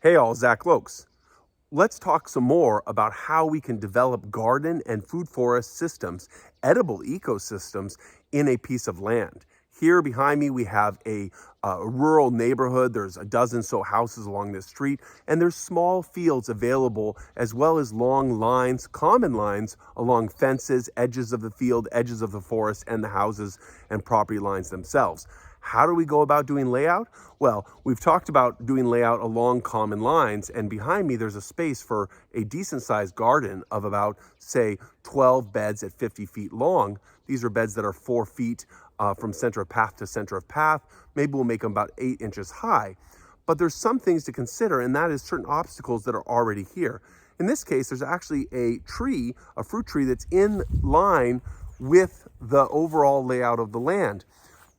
Hey all, Zach Lokes. Let's talk some more about how we can develop garden and food forest systems, edible ecosystems in a piece of land. Here behind me, we have a rural neighborhood. There's a dozen so houses along this street, and there's small fields available as well as long lines, common lines along fences, edges of the field, edges of the forest, and the houses and property lines themselves. How do we go about doing layout? Well, we've talked about doing layout along common lines, and behind me there's a space for a decent sized garden of about, say, 12 beds at 50 feet long. These are beds that are 4 feet from center of path to center of path. Maybe we'll make them about 8 inches high. But there's some things to consider, and that is certain obstacles that are already here. In this case, there's actually a tree, a fruit tree, that's in line with the overall layout of the land.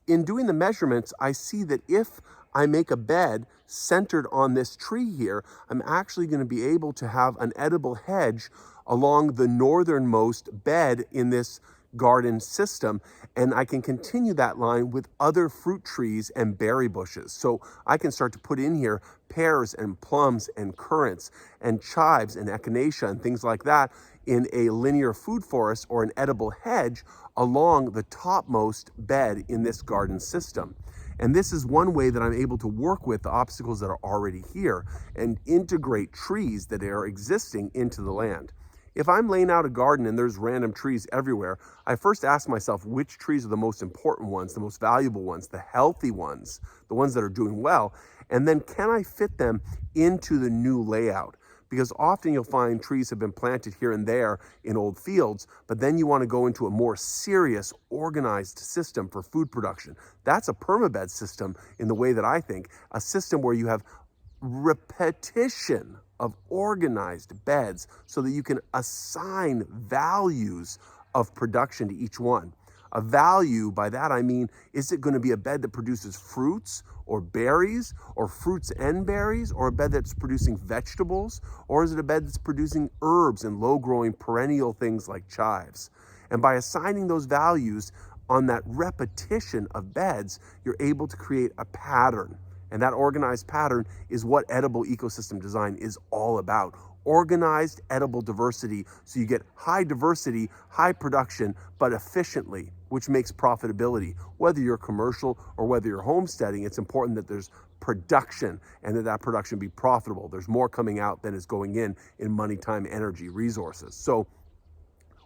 In doing the measurements, I see that if I make a bed centered on this tree here, I'm actually going to be able to have an edible hedge along the northernmost bed in this garden system, and I can continue that line with other fruit trees and berry bushes. So I can start to put in here pears and plums and currants and chives and echinacea and things like that in a linear food forest or an edible hedge along the topmost bed in this garden system. And this is one way that I'm able to work with the obstacles that are already here and integrate trees that are existing into the land. If I'm laying out a garden and there's random trees everywhere, I first ask myself which trees are the most important ones, the most valuable ones, the healthy ones, the ones that are doing well, and then can I fit them into the new layout? Because often you'll find trees have been planted here and there in old fields, but then you want to go into a more serious, organized system for food production. That's a permabed system in the way that I think, a system where you have repetition of organized beds so that you can assign values of production to each one. A value, by that I mean, is it going to be a bed that produces fruits or berries or fruits and berries, or a bed that's producing vegetables, or is it a bed that's producing herbs and low-growing perennial things like chives? And by assigning those values on that repetition of beds, you're able to create a pattern. And that organized pattern is what edible ecosystem design is all about. Organized edible diversity, so you get high diversity, high production, but efficiently, which makes profitability. Whether you're commercial or whether you're homesteading, it's important that there's production and that production be profitable. There's more coming out than is going in money, time, energy, resources. So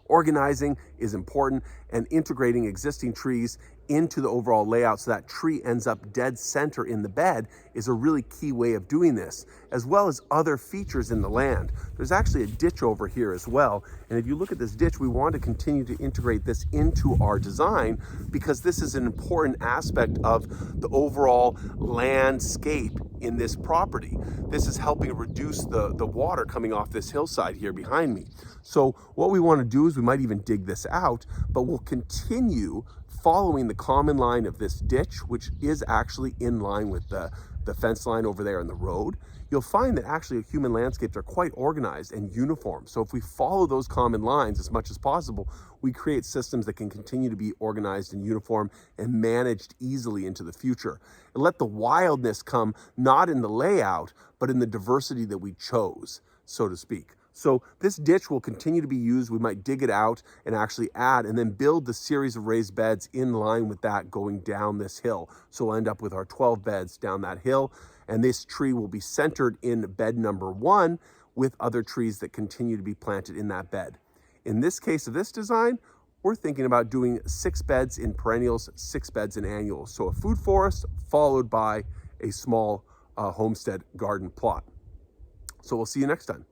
organizing is important, and integrating existing trees into the overall layout so that tree ends up dead center in the bed is a really key way of doing this, as well as other features in the land. There's actually a ditch over here as well, and if you look at this ditch, we want to continue to integrate this into our design because this is an important aspect of the overall landscape in this property. This is helping reduce the water coming off this hillside here behind me. So what we want to do is we might even dig this out, but we'll continue following the common line of this ditch, which is actually in line with the fence line over there in the road. You'll find that actually human landscapes are quite organized and uniform. So if we follow those common lines as much as possible, we create systems that can continue to be organized and uniform and managed easily into the future. And let the wildness come not in the layout, but in the diversity that we chose, so to speak. So this ditch will continue to be used. We might dig it out and actually add and then build the series of raised beds in line with that going down this hill. So we'll end up with our 12 beds down that hill. And this tree will be centered in bed number 1 with other trees that continue to be planted in that bed. In this case of this design, we're thinking about doing 6 beds in perennials, 6 beds in annuals. So a food forest followed by a small homestead garden plot. So we'll see you next time.